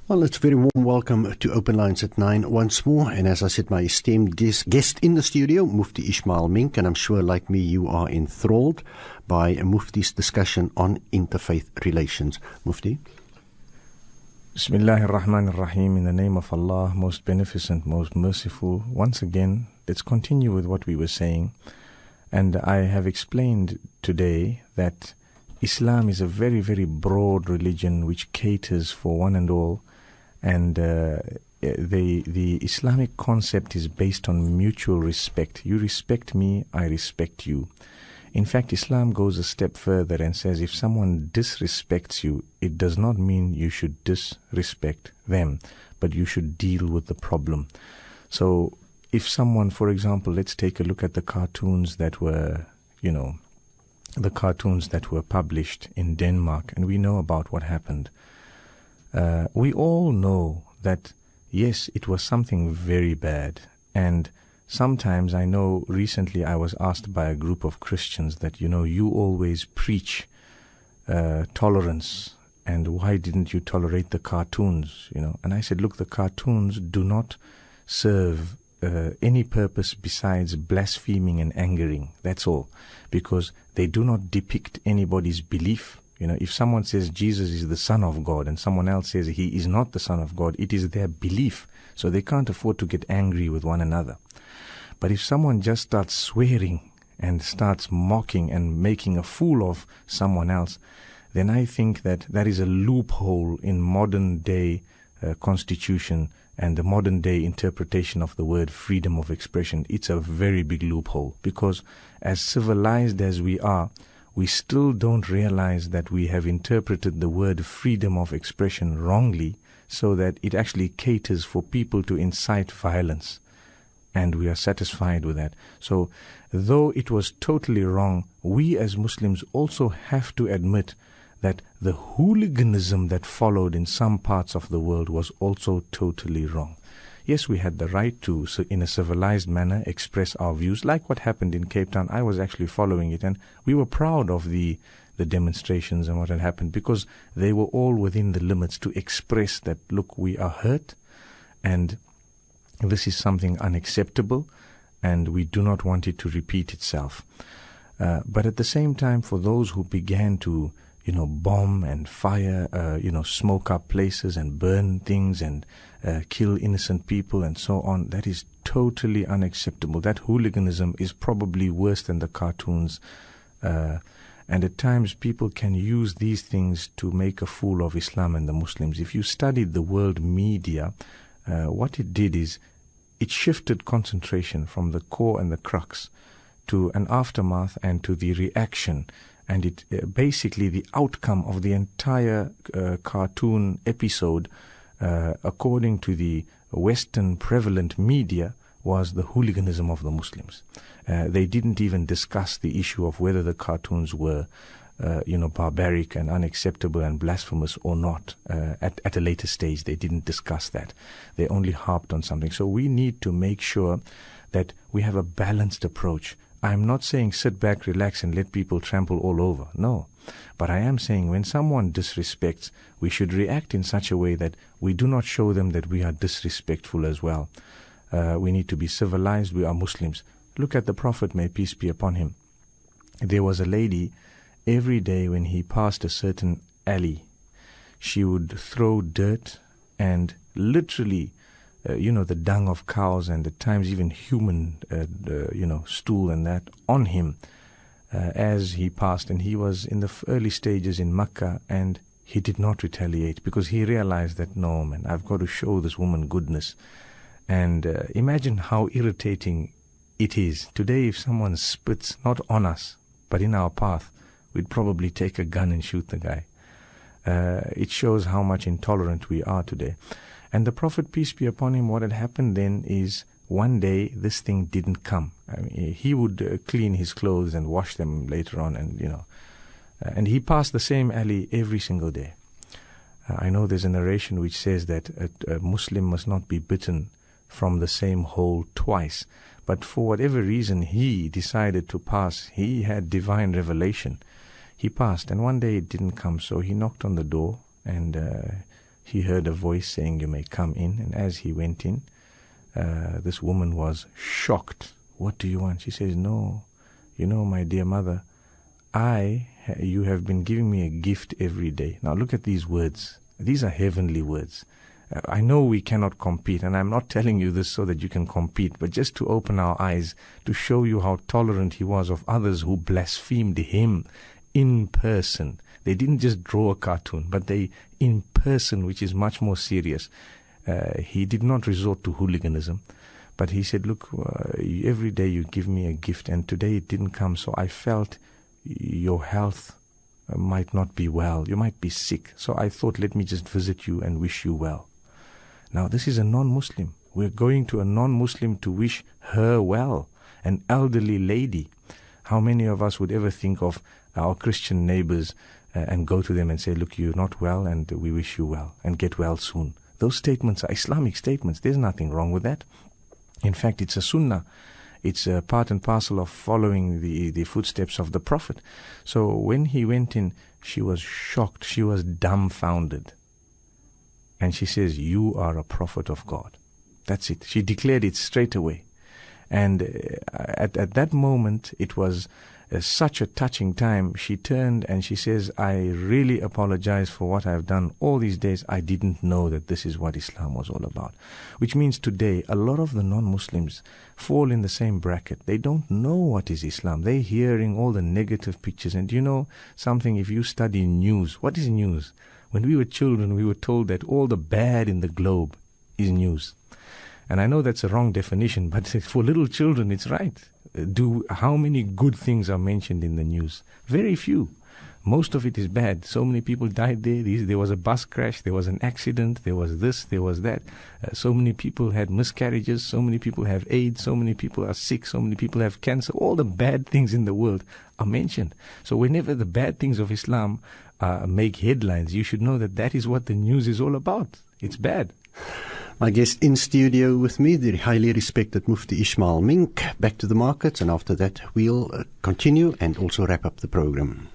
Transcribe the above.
Well, it's a very warm welcome to Open Lines at 9 once more. And as I said, my esteemed guest in the studio, Mufti Ismail Menk, and I'm sure like me you are enthralled by Mufti's discussion on interfaith relations. Mufti? Bismillahir Rahmanir Rahim. In the name of Allah, most beneficent, most merciful. Once again, let's continue with what we were saying. And I have explained today that Islam is a very, very broad religion which caters for one and all. And the Islamic concept is based on mutual respect. You respect me, I respect you. In fact, Islam goes a step further and says if someone disrespects you, it does not mean you should disrespect them, but you should deal with the problem. So if someone, for example, let's take a look at the cartoons that were, the cartoons that were published in Denmark, and we know about what happened. We all know that, yes, it was something very bad. And sometimes I know recently I was asked by a group of Christians that, you always preach tolerance, and why didn't you tolerate the cartoons, And I said, look, the cartoons do not serve any purpose besides blaspheming and angering. That's all. Because they do not depict anybody's belief. If someone says Jesus is the Son of God and someone else says he is not the Son of God, it is their belief. So they can't afford to get angry with one another. But if someone just starts swearing and starts mocking and making a fool of someone else, then I think that is a loophole in modern day constitution and the modern day interpretation of the word freedom of expression. It's a very big loophole, because as civilized as we are, we still don't realize that we have interpreted the word freedom of expression wrongly, so that it actually caters for people to incite violence. And we are satisfied with that. So, though it was totally wrong, we as Muslims also have to admit that the hooliganism that followed in some parts of the world was also totally wrong. Yes, we had the right to, in a civilized manner, express our views, like what happened in Cape Town. I was actually following it, and we were proud of the demonstrations and what had happened, because they were all within the limits to express that, look, we are hurt, and this is something unacceptable, and we do not want it to repeat itself. But at the same time, for those who began to bomb and fire, smoke up places and burn things and kill innocent people and so on, that is totally unacceptable. That hooliganism is probably worse than the cartoons. And at times people can use these things to make a fool of Islam and the Muslims. If you studied the world media, what it did is it shifted concentration from the core and the crux to an aftermath and to the reaction. And it basically the outcome of the entire cartoon episode, according to the Western prevalent media, was the hooliganism of the Muslims. They didn't even discuss the issue of whether the cartoons were, barbaric and unacceptable and blasphemous or not. At a later stage, they didn't discuss that. They only harped on something. So we need to make sure that we have a balanced approach. I'm not saying sit back, relax, and let people trample all over. No. But I am saying when someone disrespects, we should react in such a way that we do not show them that we are disrespectful as well. We need to be civilized. We are Muslims. Look at the Prophet, may peace be upon him. There was a lady, every day when he passed a certain alley, she would throw dirt and literally the dung of cows and at times even human, stool and that on him as he passed. And he was in the early stages in Mecca, and he did not retaliate because he realized that, no, man, I've got to show this woman goodness. And imagine how irritating it is. Today, if someone spits, not on us, but in our path, we'd probably take a gun and shoot the guy. It shows how much intolerant we are today. And the Prophet, peace be upon him, what had happened then is one day this thing didn't come. I mean, he would clean his clothes and wash them later on, and he passed the same alley every single day. I know there's a narration which says that a Muslim must not be bitten from the same hole twice. But for whatever reason, he decided to pass. He had divine revelation. He passed, and one day it didn't come, so he knocked on the door, and he heard a voice saying, "You may come in." And as he went in, this woman was shocked. "What do you want?" She says, "No, my dear mother, you have been giving me a gift every day." Now look at these words. These are heavenly words. I know we cannot compete, and I'm not telling you this so that you can compete, but just to open our eyes, to show you how tolerant he was of others who blasphemed him in person. They didn't just draw a cartoon, but they in person, which is much more serious. He did not resort to hooliganism, but he said, "Look, every day you give me a gift, and today it didn't come, so I felt your health might not be well. You might be sick. So I thought, let me just visit you and wish you well." Now, this is a non-Muslim. We're going to a non-Muslim to wish her well, an elderly lady. How many of us would ever think of our Christian neighbors and go to them and say, "Look, you're not well, and we wish you well, and get well soon"? Those statements are Islamic statements. There's nothing wrong with that. In fact, it's a sunnah. It's a part and parcel of following the footsteps of the Prophet. So when he went in, she was shocked. She was dumbfounded. And she says, "You are a prophet of God." That's it. She declared it straight away. And at that moment, it was such a touching time. She turned and she says, "I really apologize for what I've done all these days. I didn't know that this is what Islam was all about." Which means today, a lot of the non-Muslims fall in the same bracket. They don't know what is Islam. They're hearing all the negative pictures. And you know something, if you study news, what is news? When we were children, we were told that all the bad in the globe is news. And I know that's a wrong definition, but for little children, it's right. How many good things are mentioned in the news? Very few. Most of it is bad. So many people died there. There was a bus crash. There was an accident. There was this. There was that. So many people had miscarriages. So many people have AIDS. So many people are sick. So many people have cancer. All the bad things in the world are mentioned. So whenever the bad things of Islam make headlines, you should know that that is what the news is all about. It's bad. My guest in studio with me, the highly respected Mufti Ismail Menk. Back to the markets, and after that we'll continue and also wrap up the program.